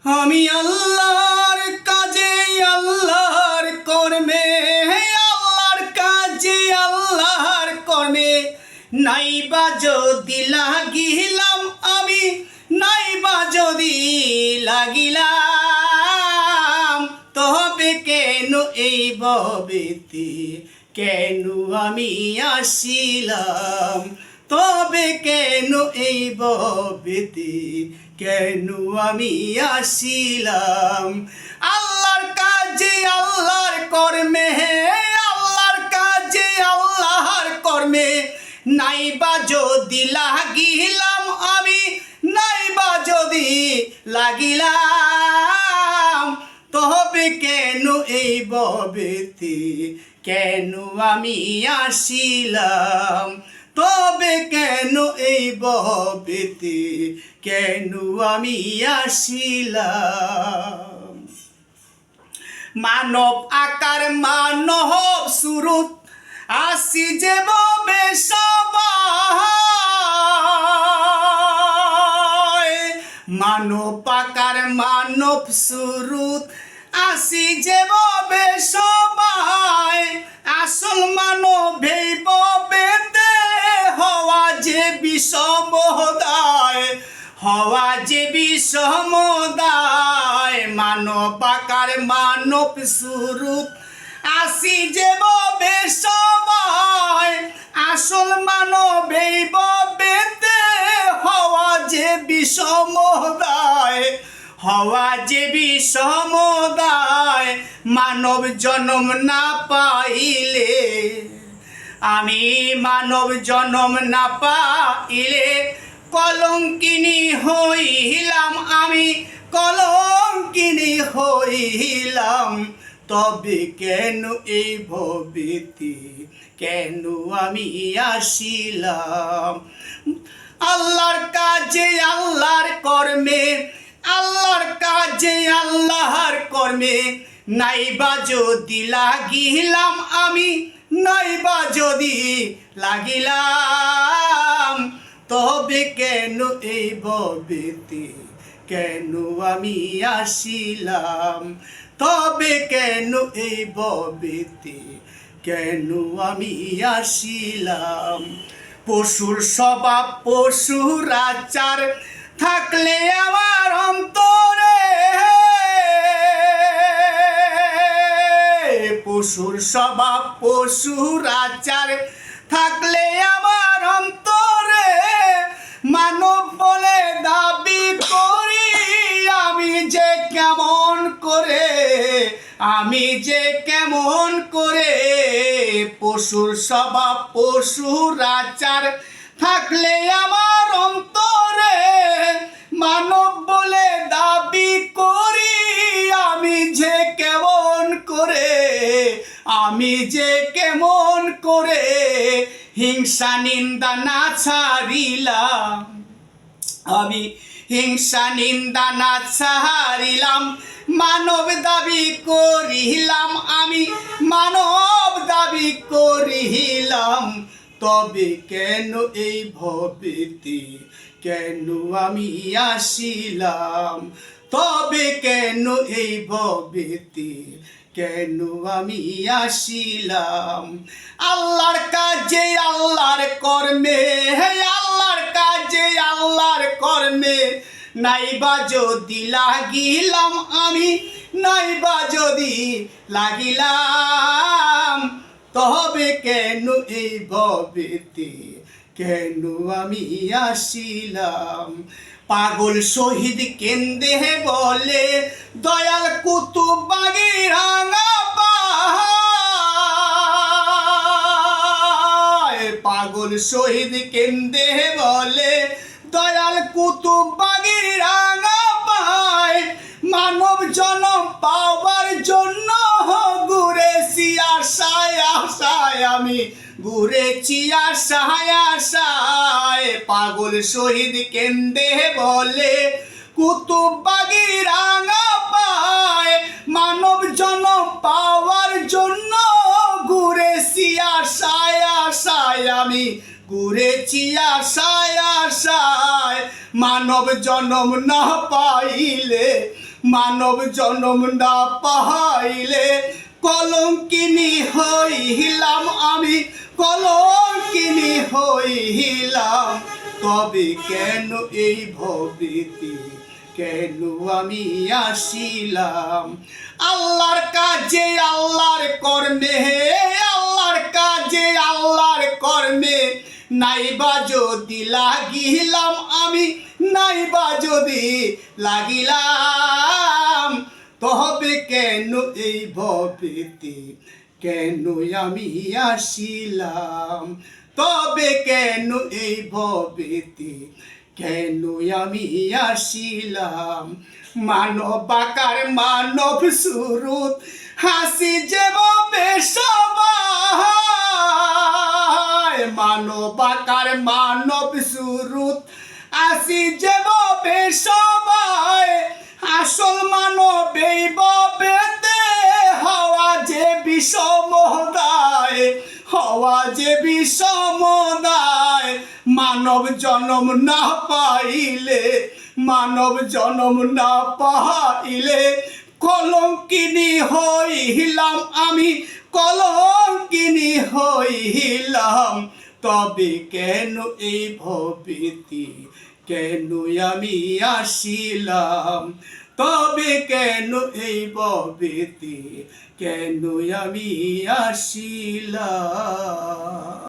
আমি আল্লাহর কাজে আল্লাহর কর্মে, আল্লাহর কাজে আল্লাহর কর্মে নাইবা যদি লাগিলাম, আমি নাইবা যদি লাগিলাম, তবে কেন এই ভবেতে কেন আমি আসিলাম, তবে কেন এই ভবেতে কেন আমি আসিলাম। আল্লাহর কাজে আল্লাহর কর্মে, আল্লাহর কাজে আল্লাহর কর্মে নাইবা যদি লাগিলাম, আমি নাইবা যদি লাগিলাম, তবে কেন এই ভবেতে কেন আমি আসিলাম, তবে কেন এই ভবেতে কেন আমি আসিলাম। মানব আকার মানব সুরত আসি যে ভবে সবাই, মানব আকার মানব সুরত আসি যে ভবে সবাই, আসল মানব এই ভবেতে হওয়া যে বিষমদায়, হওয়া যে বিষমদায়। মানব আকার মানব সুরত আসি যে ভবে সবাই, আসল মানব এই ভবেতে হওয়া যে বিষমদায়, হওয়া যে বিষমদায়। মানব জন্ম না পাইলে, আমি মানব জন্ম না পাইলে কলঙ্কিনী হইলাম, আমি কলঙ্কিনী হইলাম, তবে কেন এই ভবেতে কেন আমি আসিলাম। আল্লাহর কাজে আল্লাহর কর্মে, আল্লাহর কাজে আল্লাহর কর্মে নাইবা যদি লাগিলাম, আমি নাইবা যদি লাগিলাম, তবে কেন এই ভবেতে কেন আমি আসিলাম, তবে কেন এই ভবেতে কেন আমি আসিলাম। পশুর স্বভাব পশুর আচার থাকলে আমার অন্তরে, পশুর স্বভাব পশুর আচার থাকলে আমার অন্তরে, মানব বলে দাবি করি আমি যে কেমন করে, আমি যে কেমন করে। পশুর স্বভাব পশুর আচার থাকলে আমার অন্তরে, মানব বলে দাবি করি আমি যে কেমন করে, আমি যে কেমন করে। হিংসা নিন্দা না ছাড়িলাম, আমি হিংসা নিন্দা না ছাড়িলাম, মানব দাবি করিলাম, আমি মানব দাবি করিলাম, তবে কেন এই ভবেতে কেন আমি আসিলাম, তবে কেন এই ভবেতে কেন আমি আসিলাম। আল্লাহর কাজে আল্লাহর কর্মে, আল্লাহর কাজে আল্লাহর কর্মে নাইবা যদি লাগিলাম, আমি নাইবা যদি লাগিলাম, তবে কেন এই ভবেতে কেন আমি আসিলাম। পাগল শহীদ কেন্দে বলে দয়াল কুতুব বাগিরাঙ্গা পায়, পাগল শহীদ কেন্দে বলে দয়াল কুতুব বাগিরাঙ্গা পায়। মানব জন্ম পাওয়ার জন্য ঘুরেছি আশায় আশায়, আমি ঘুরেছি আশায় আশায়। পাগল শহীদ কেন্দে বলে কুতুব বাগিরাঙ্গা পায়, মানব জন্ম পাওয়ার জন্য ঘুরেছি আশায় আশায়, আমি ঘুরেছি আশায় আশায়। মানব জন্ম না পাইলে মানব জনম না পাইলে কলঙ্কিনী হইলাম আমি, কলঙ্কিনী হইলাম। তবে কেন এই ভবেতে, কেন আমি আসিলাম? আল্লাহর কাজে আল্লাহর কর্মে, আল্লাহর কাজে আল্লাহর কর্মে নাইবা যদি লাগিলাম আমি, নাইবা যদি লাগিলাম, তবে কেন এই ভবেতে, কেন আমি আসিলাম? তবে কেন এই ভবেতে, কেন আমি আসিলাম? মানব আকার মানব সুরত হাসি যেভাবে সবাই, মানব আকার মানব সুরত আসি যেভাবে সবাই, আসল মানব এই ভবেতে হওয়া যে বিষমদায়, হওয়া যে বিষমদায়। মানব জনম না পাইলে, মানব জনম না পাইলে কলঙ্কিনী হইলাম আমি, কলঙ্কিনী হইলাম। তবে কেন এই ভবেতে, কেন আমি আসিলাম? তবে কেন এই ভবেতে, কেন আমি আসিলাম?